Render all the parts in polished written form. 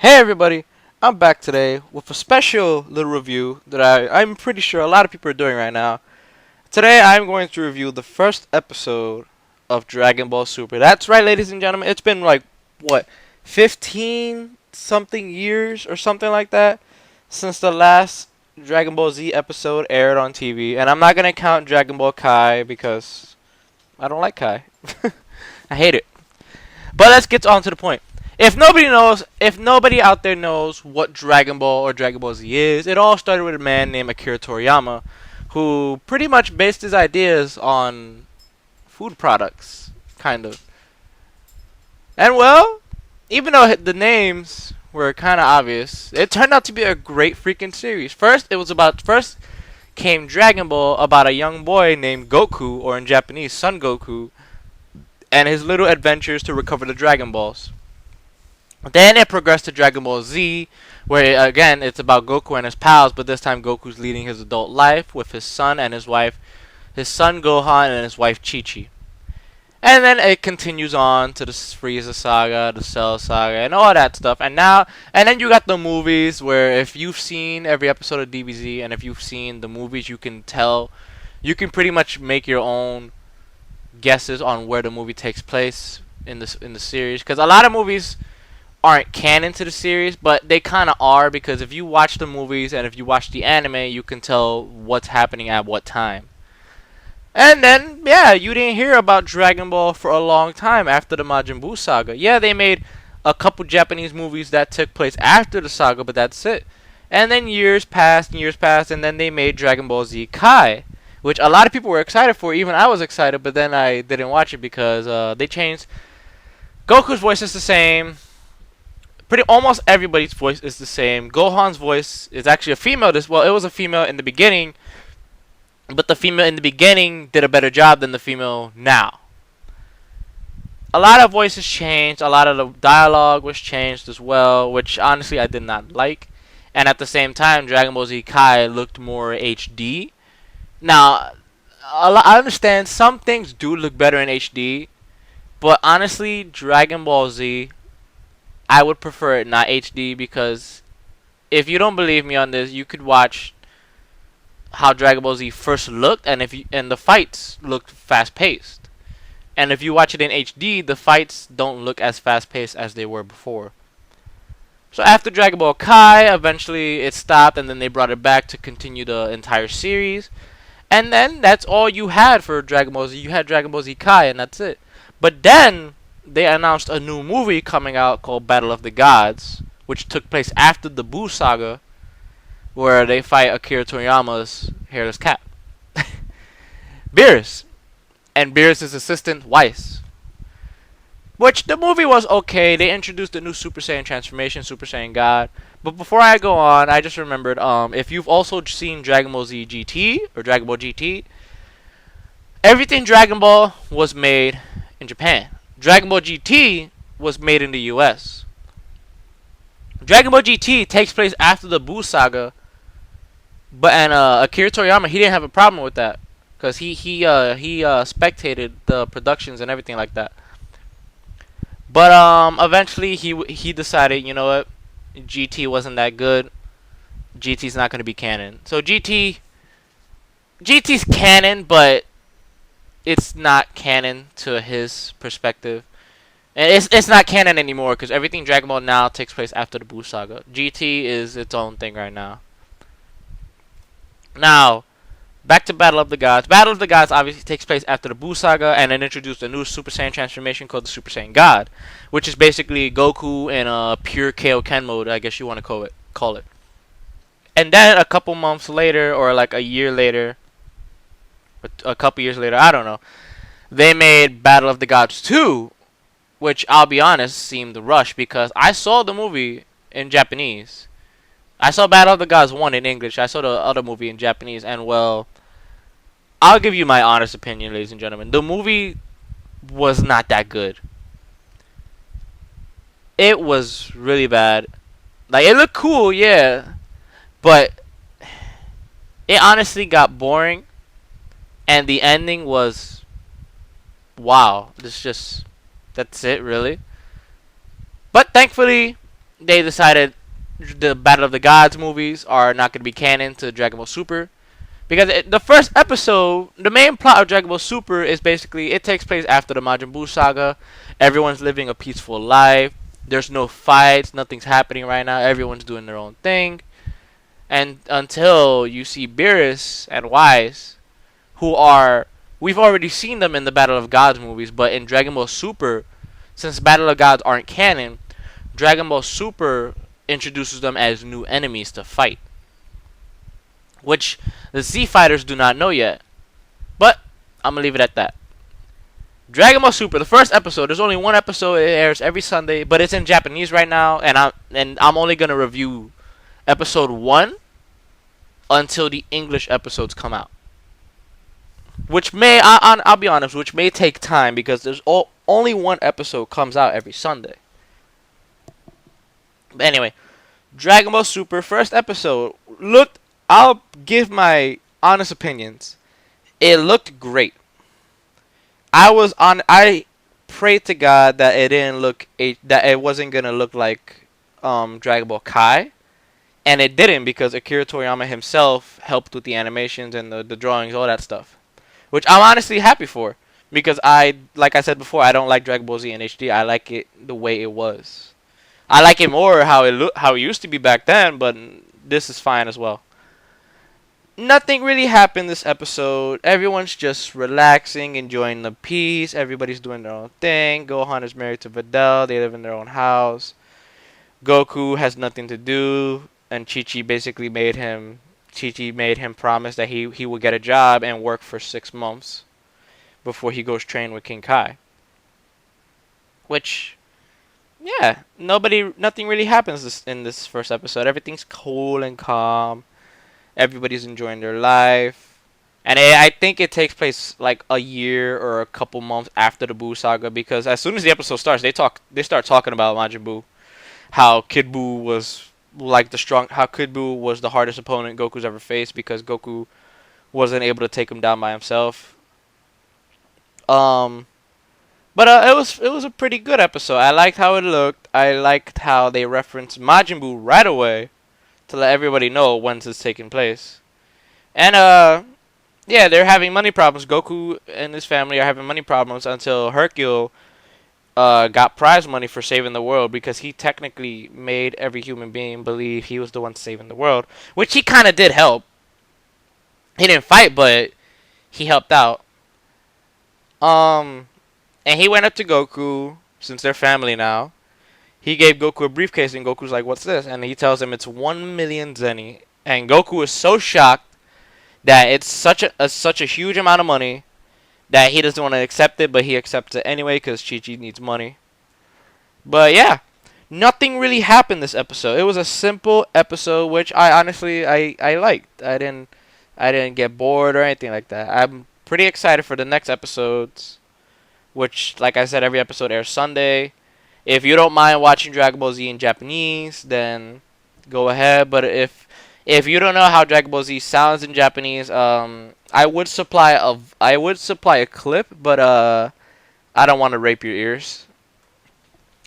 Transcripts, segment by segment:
Hey everybody, I'm back today with a special little review that I'm pretty sure a lot of people are doing right now. Today I'm going to review the first episode of Dragon Ball Super. That's right, ladies and gentlemen, it's been like, what, 15 something years or something like that since the last Dragon Ball Z episode aired on TV. And I'm not going to count Dragon Ball Kai because I don't like Kai. I hate it. But let's get on to the point. If nobody out there knows what Dragon Ball or Dragon Ball Z is, it all started with a man named Akira Toriyama, who pretty much based his ideas on food products, kind of. And well, even though the names were kind of obvious, it turned out to be a great freaking series. First came Dragon Ball about a young boy named Goku, or in Japanese, Son Goku, and his little adventures to recover the Dragon Balls. Then it progressed to Dragon Ball Z, where again it's about Goku and his pals, but this time Goku's leading his adult life with his son and his wife, his son Gohan and his wife Chi Chi. And then it continues on to the Frieza saga, the Cell saga, and all that stuff. And then you got the movies, where if you've seen every episode of DBZ and if you've seen the movies, you can pretty much make your own guesses on where the movie takes place in the series, because a lot of movies aren't canon to the series, but they kind of are, because if you watch the movies and if you watch the anime, you can tell what's happening at what time. And then, yeah, you didn't hear about Dragon Ball for a long time after the Majin Buu saga. Yeah, they made a couple Japanese movies that took place after the saga, but that's it. And then years passed, and then they made Dragon Ball Z Kai, which a lot of people were excited for. Even I was excited, but then I didn't watch it because they changed. Goku's voice is the same. Pretty almost everybody's voice is the same. Gohan's voice is actually a female. It was a female in the beginning, but the female in the beginning did a better job than the female now. A lot of voices changed. A lot of the dialogue was changed as well, which honestly I did not like. And at the same time, Dragon Ball Z Kai looked more HD. Now, I understand some things do look better in HD, but honestly, Dragon Ball Z, I would prefer it not HD, because if you don't believe me on this, you could watch how Dragon Ball Z first looked, and the fights looked fast paced. And if you watch it in HD, the fights don't look as fast paced as they were before. So after Dragon Ball Kai, eventually it stopped, and then they brought it back to continue the entire series. And then that's all you had for Dragon Ball Z. You had Dragon Ball Z Kai, and that's it. But then they announced a new movie coming out called Battle of the Gods, which took place after the Buu saga, where they fight Akira Toriyama's hairless cat, Beerus, and Beerus' assistant Weiss. Which the movie was okay. They introduced the new Super Saiyan transformation, Super Saiyan God. But before I go on, I just remembered, if you've also seen Dragon Ball Z GT or Dragon Ball GT, everything Dragon Ball was made in Japan. Dragon Ball GT was made in the US. Dragon Ball GT takes place after the Buu saga, but Akira Toriyama, he didn't have a problem with that, because he spectated the productions and everything like that. But eventually he decided, you know what, GT wasn't that good. GT's not going to be canon. So GT's canon, but it's not canon to his perspective. And it's not canon anymore, because everything Dragon Ball now takes place after the Buu saga. GT is its own thing right now. Now, back to Battle of the Gods. Battle of the Gods obviously takes place after the Buu saga, and then introduced a new Super Saiyan transformation called the Super Saiyan God, which is basically Goku in a pure Kaioken mode, I guess you want to call it. And then a couple months later, or like a year later, a couple years later, I don't know, they made Battle of the Gods 2, which I'll be honest seemed rushed, because I saw the movie in Japanese. I saw Battle of the Gods 1 in English. I saw the other movie in Japanese, and well, I'll give you my honest opinion, ladies and gentlemen. The movie was not that good. It was really bad. Like, it looked cool, yeah, but it honestly got boring, and the ending was, wow, that's it, really. But thankfully, they decided the Battle of the Gods movies are not going to be canon to Dragon Ball Super. Because the first episode, the main plot of Dragon Ball Super is basically it takes place after the Majin Buu saga. Everyone's living a peaceful life. There's no fights. Nothing's happening right now. Everyone's doing their own thing. And until you see Beerus and Wise, who are we've already seen them in the Battle of Gods movies, but in Dragon Ball Super, since Battle of Gods aren't canon, Dragon Ball Super introduces them as new enemies to fight, which the Z fighters do not know yet. But I'm gonna leave it at that. Dragon Ball Super, the first episode. There's only one episode. It airs every Sunday, but it's in Japanese right now, and I'm only gonna review episode 1 until the English episodes come out. Which I'll be honest, which may take time because only one episode comes out every Sunday. But anyway, Dragon Ball Super first episode looked. I'll give my honest opinions. It looked great. I prayed to God that it didn't look that it wasn't gonna look like Dragon Ball Kai, and it didn't because Akira Toriyama himself helped with the animations and the drawings, all that stuff, which I'm honestly happy for because like I said before, I don't like Dragon Ball Z in HD. I like it the way it was. I like it more how it used to be back then, but this is fine as well. Nothing really happened this episode. Everyone's just relaxing, enjoying the peace. Everybody's doing their own thing. Gohan is married to Videl. They live in their own house. Goku has nothing to do, and Chi-Chi basically made him. Chi-Chi made him promise that he would get a job and work for 6 months before he goes train with King Kai. Which, yeah, nothing really happens in this first episode. Everything's cool and calm. Everybody's enjoying their life, and I think it takes place like a year or a couple months after the Buu saga because as soon as the episode starts, they start talking about Majin Buu, how Kid Buu was how Kid Buu was the hardest opponent Goku's ever faced because Goku wasn't able to take him down by himself. Um, but it was a pretty good episode. I liked how it looked. I liked how they referenced Majin Buu right away to let everybody know when it's taking place. And yeah, they're having money problems. Goku and his family are having money problems until Hercule got prize money for saving the world because he technically made every human being believe he was the one saving the world, which he kind of did help. He didn't fight, but he helped out. And he went up to Goku since they're family now. He gave Goku a briefcase, and Goku's like, "What's this?" And he tells him it's 1,000,000 zenny. And Goku is so shocked that it's such a huge amount of money that he doesn't want to accept it, but he accepts it anyway because Chi-Chi needs money. But yeah, nothing really happened this episode. It was a simple episode, which I honestly I liked. I didn't get bored or anything like that. I'm pretty excited for the next episodes, which, like I said, every episode airs Sunday. If you don't mind watching Dragon Ball Z in Japanese, then go ahead. But if you don't know how Dragon Ball Z sounds in Japanese, I would supply a clip, but I don't want to rape your ears.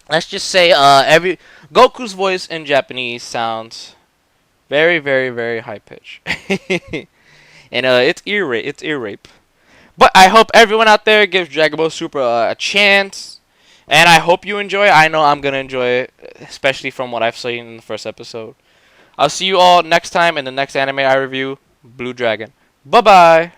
Let's just say every Goku's voice in Japanese sounds very, very, very high pitch, and it's ear rape. But I hope everyone out there gives Dragon Ball Super a chance. And I hope you enjoy it. I know I'm going to enjoy it, especially from what I've seen in the first episode. I'll see you all next time in the next anime I review, Blue Dragon. Bye-bye!